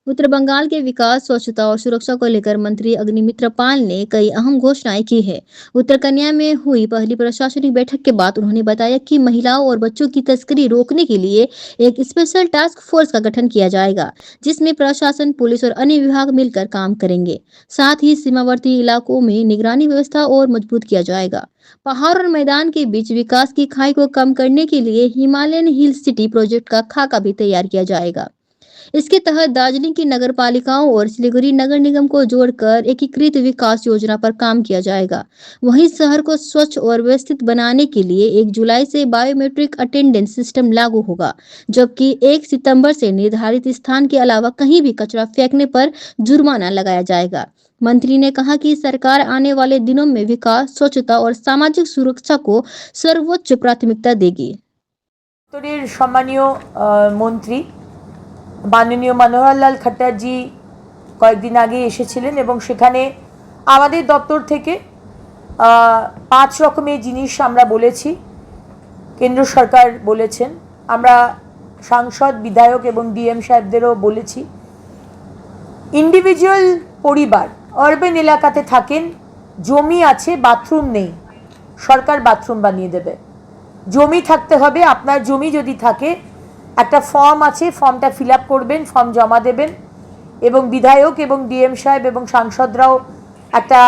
उत्तर बंगाल के विकास, स्वच्छता और सुरक्षा को लेकर मंत्री अग्निमित्र पाल ने कई अहम घोषणाएं की है। उत्तर कन्या में हुई पहली प्रशासनिक बैठक के बाद उन्होंने बताया कि महिलाओं और बच्चों की तस्करी रोकने के लिए एक स्पेशल टास्क फोर्स का गठन किया जाएगा, जिसमें प्रशासन, पुलिस और अन्य विभाग मिलकर काम करेंगे। साथ ही सीमावर्ती इलाकों में निगरानी व्यवस्था और मजबूत किया जाएगा। पहाड़ और मैदान के बीच विकास की खाई को कम करने के लिए हिमालयन हिल सिटी प्रोजेक्ट का खाका भी तैयार किया जाएगा। इसके तहत दार्जिलिंग की नगर पालिकाओं और सिलीगुड़ी नगर निगम को जोड़कर एकीकृत विकास योजना पर काम किया जाएगा। वहीं शहर को स्वच्छ और व्यवस्थित बनाने के लिए 1 जुलाई से बायोमेट्रिक अटेंडेंस सिस्टम लागू होगा, जबकि 1 सितंबर से निर्धारित स्थान के अलावा कहीं भी कचरा फेंकने पर जुर्माना लगाया जाएगा। मंत्री ने कहा कि सरकार आने वाले दिनों में विकास, स्वच्छता और सामाजिक सुरक्षा को सर्वोच्च प्राथमिकता देगी। सम्मानीय मंत्री माननीय मनोहर लाल खट्टर जी कয়েকদিন আগে এসেছিলেন এবং সেখানে আমাদের দপ্তর থেকে 5 রকমের জিনিস আমরা বলেছি, কেন্দ্র সরকার বলেছেন, আমরা সাংসদ, বিধায়ক এবং ডিএম সাহেবদেরও বলেছি। ইন্ডিভিজুয়াল পরিবার আরবান এলাকাতে থাকেন, জমি আছে, বাথরুম নেই, সরকার বাথরুম বানিয়ে দেবে। জমি থাকতে হবে, আপনার জমি যদি থাকে একটা ফর্ম আছে, ফর্মটা ফিল আপ করবেন, ফর্ম জমা দেবেন এবং বিধায়ক এবং ডিএম সাহেব এবং সাংসদরাও একটা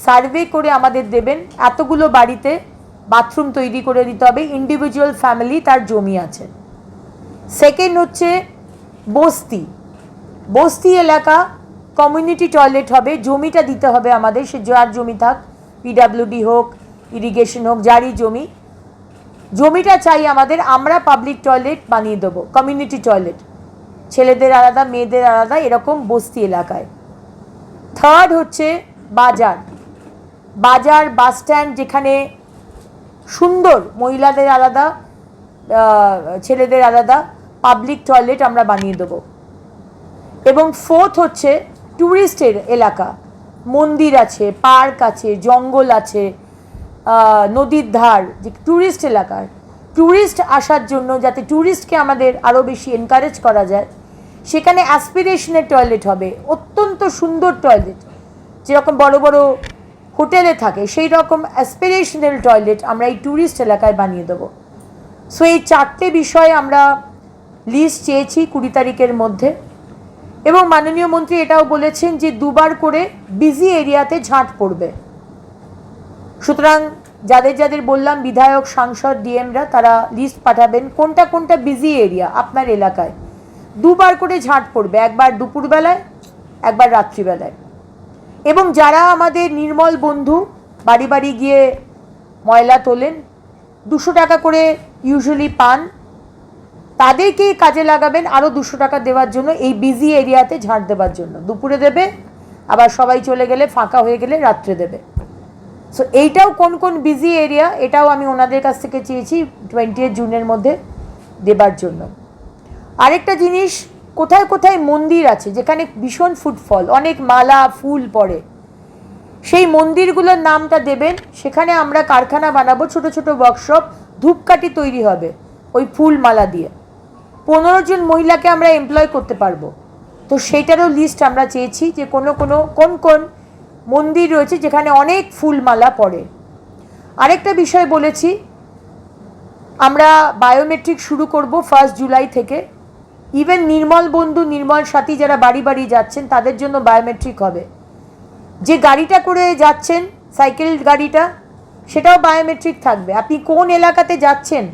সার্ভে করে আমাদের দেবেন। এতগুলো বাড়িতে বাথরুম তৈরি করে দিতে হবে, ইন্ডিভিজুয়াল ফ্যামিলি তার জমি আছে। সেকেন্ড হচ্ছে বস্তি, বস্তি এলাকা কমিউনিটি টয়লেট হবে, জমিটা দিতে হবে আমাদের, সে যার জমি থাক, পিডাব্লিউডি হোক, ইরিগেশন হোক, যারই জমি, জমিটা চাই আমাদের, আমরা পাবলিক টয়লেট বানিয়ে দেবো, কমিউনিটি টয়লেট, ছেলেদের আলাদা, মেয়েদের আলাদা, এরকম বস্তি এলাকায়। থার্ড হচ্ছে বাজার, বাজার, বাস স্ট্যান্ড, যেখানে সুন্দর মহিলাদের আলাদা, ছেলেদের আলাদা পাবলিক টয়লেট আমরা বানিয়ে দেবো। এবং ফোর্থ হচ্ছে ট্যুরিস্টের এলাকা, মন্দির আছে, পার্ক আছে, জঙ্গল আছে, নদীর ধার, যে ট্যুরিস্ট এলাকার, ট্যুরিস্ট আসার জন্য যাতে ট্যুরিস্টকে আমাদের আরও বেশি এনকারেজ করা যায়, সেখানে অ্যাসপিরেশনের টয়লেট হবে, অত্যন্ত সুন্দর টয়লেট, যেরকম বড় বড় হোটেলে থাকে সেই রকম অ্যাসপিরেশনাল টয়লেট আমরা এই ট্যুরিস্ট এলাকায় বানিয়ে দেবো। সো এই 4টে বিষয়ে আমরা লিস্ট চেয়েছি 20 তারিখের মধ্যে। এবং মাননীয় মন্ত্রী এটাও বলেছেন যে 2বার করে বিজি এরিয়াতে ঝাঁট পড়বে। সুতরাং যাদের যাদের বললাম, বিধায়ক, সাংসদ, ডিএমরা, তারা লিস্ট পাঠাবেন কোনটা কোনটা বিজি এরিয়া আপনার এলাকায়। 2বার করে ঝাঁট পড়বে, একবার দুপুরবেলায়, একবার রাত্রিবেলায়। এবং যারা আমাদের নির্মল বন্ধু বাড়ি বাড়ি গিয়ে ময়লা তোলেন, 200 টাকা করে ইউজুয়ালি পান, তাদেরকেই কাজে লাগাবেন আরও 200 টাকা দেওয়ার জন্য, এই বিজি এরিয়াতে ঝাঁট দেওয়ার জন্য। দুপুরে দেবে, আবার সবাই চলে গেলে, ফাঁকা হয়ে গেলে রাত্রে দেবে। সো এইটাও কোন কোন বিজি এরিয়া, এটাও আমি ওনাদের কাছ থেকে চেয়েছি 20 জুনের মধ্যে দেবার জন্য। আরেকটা জিনিস, কোথায় কোথায় মন্দির আছে যেখানে ভীষণ ফুটফল, অনেক মালা ফুল পড়ে, সেই মন্দিরগুলোর নামটা দেবেন। সেখানে আমরা কারখানা বানাবো, ছোট ছোট ওয়ার্কশপ, ধূপকাঠি তৈরি হবে ওই ফুল মালা দিয়ে। 15 জন মহিলাকে আমরা এমপ্লয় করতে পারবো। তো সেইটারও লিস্ট আমরা চেয়েছি যে কোন কোন মন্দির রয়েছে যেখানে অনেক ফুলমালা পড়ে। আরেকটা বিষয় বলেছি, আমরা বায়োমেট্রিক শুরু করব 1 জুলাই থেকে। ইভেন নির্মল বন্ধু, নির্মল সাথী যারা বাড়ি বাড়ি যাচ্ছেন তাদের জন্য বায়োমেট্রিক হবে। যে গাড়িটা করে যাচ্ছেন, সাইকেল গাড়িটা, সেটাও বায়োমেট্রিক থাকবে। আপনি কোন এলাকাতে যাচ্ছেন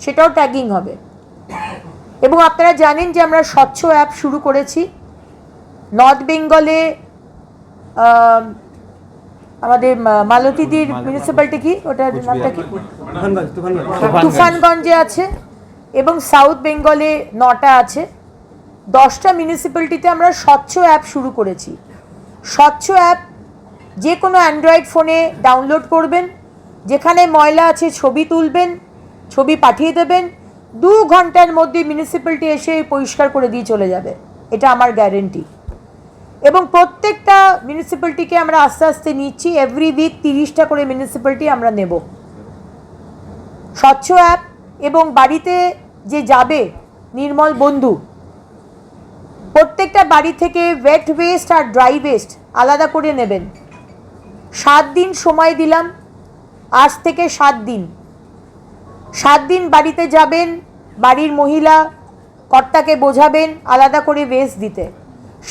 সেটাও ট্যাগিং হবে। এবং আপনারা জানেন যে আমরা স্বচ্ছ অ্যাপ শুরু করেছি নর্থ বেঙ্গলে। আমাদের মালতীদির মিউনিসিপ্যালিটি কি, ওটার নামটা কি, তুফানগঞ্জে আছে, এবং সাউথ বেঙ্গলে 9টা আছে। 10টা মিউনিসিপ্যালিটিতে আমরা স্বচ্ছ অ্যাপ শুরু করেছি। স্বচ্ছ অ্যাপ যে কোনো অ্যান্ড্রয়েড ফোনে ডাউনলোড করবেন, যেখানে ময়লা আছে ছবি তুলবেন, ছবি পাঠিয়ে দেবেন, 2 ঘন্টার মধ্যে মিউনিসিপ্যালিটি এসে পরিষ্কার করে দিয়ে চলে যাবে, এটা আমার গ্যারেন্টি। এবং প্রত্যেকটা মিউনিসিপ্যালিটিকে আমরা আস্তে আস্তে নিচ্ছি, এভরি উইক 30টা করে মিউনিসিপ্যালিটি আমরা নেব। স্বচ্ছ অ্যাপ এবং বাড়িতে যে যাবে নির্মল বন্ধু, প্রত্যেকটা বাড়ি থেকে ওয়েট ওয়েস্ট আর ড্রাই ওয়েস্ট আলাদা করে নেবেন। 7 দিন সময় দিলাম, আজ থেকে 7 দিন। 7 দিন বাড়িতে যাবেন, বাড়ির মহিলা কর্তাকে বোঝাবেন আলাদা করে ওয়েস্ট দিতে।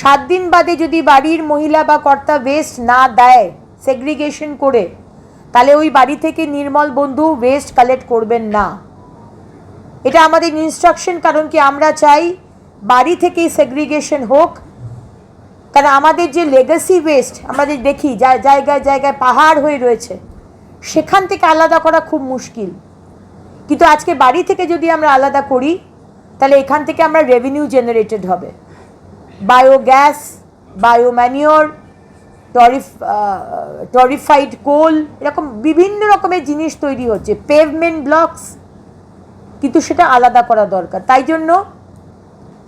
7 দিন বাদে যদি বাড়ির মহিলা বা কর্তা ওয়েস্ট না দেয় সেগ্রিগেশন করে, তাহলে ওই বাড়ি থেকে নির্মল বন্ধু ওয়েস্ট কালেক্ট করবেন না। এটা আমাদের ইনস্ট্রাকশন, কারণ কি আমরা চাই বাড়ি থেকেই সেগ্রিগেশন হোক। কারণ আমাদের যে লেগাসি ওয়েস্ট আমাদের দেখি জায়গায় জায়গায় পাহাড় হয়ে রয়েছে, সেখান থেকে আলাদা করা খুব মুশকিল। কিন্তু আজকে বাড়ি থেকে যদি আমরা আলাদা করি, তাহলে এখান থেকে আমরা রেভিনিউ জেনারেটেড হবে। বায়োগ্যাস, বায়োম্যানিওর, টরিফাইড কোল, এরকম বিভিন্ন রকমের জিনিস তৈরি হচ্ছে, পেভমেন্ট ব্লকস, কিন্তু সেটা আলাদা করা দরকার। তাই জন্য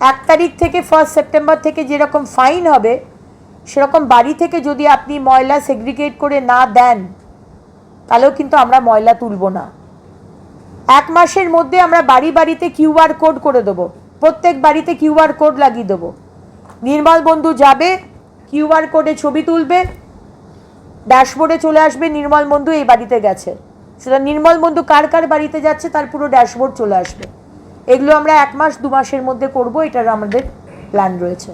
1 তারিখ থেকে 1 সেপ্টেম্বর থেকে যেরকম ফাইন হবে, সেরকম বাড়ি থেকে যদি আপনি ময়লা সেগ্রিগেট করে না দেন, তাহলেও কিন্তু আমরা ময়লা তুলব না। 1 মাসের মধ্যে আমরা বাড়ি বাড়িতে কিউআর কোড করে দেবো, প্রত্যেক বাড়িতে কিউআর কোড লাগিয়ে দেবো। নির্মল বন্ধু যাবে, কিউআর কোডে ছবি তুলবে, ড্যাশবোর্ডে চলে আসবে নির্মল বন্ধু এই বাড়িতে গেছে। সেটা নির্মল বন্ধু কার কার বাড়িতে যাচ্ছে তার পুরো ড্যাশবোর্ড চলে আসবে। এগুলো আমরা 1 মাস 2 মাসের মধ্যে করব, এটার আমাদের প্ল্যান রয়েছে।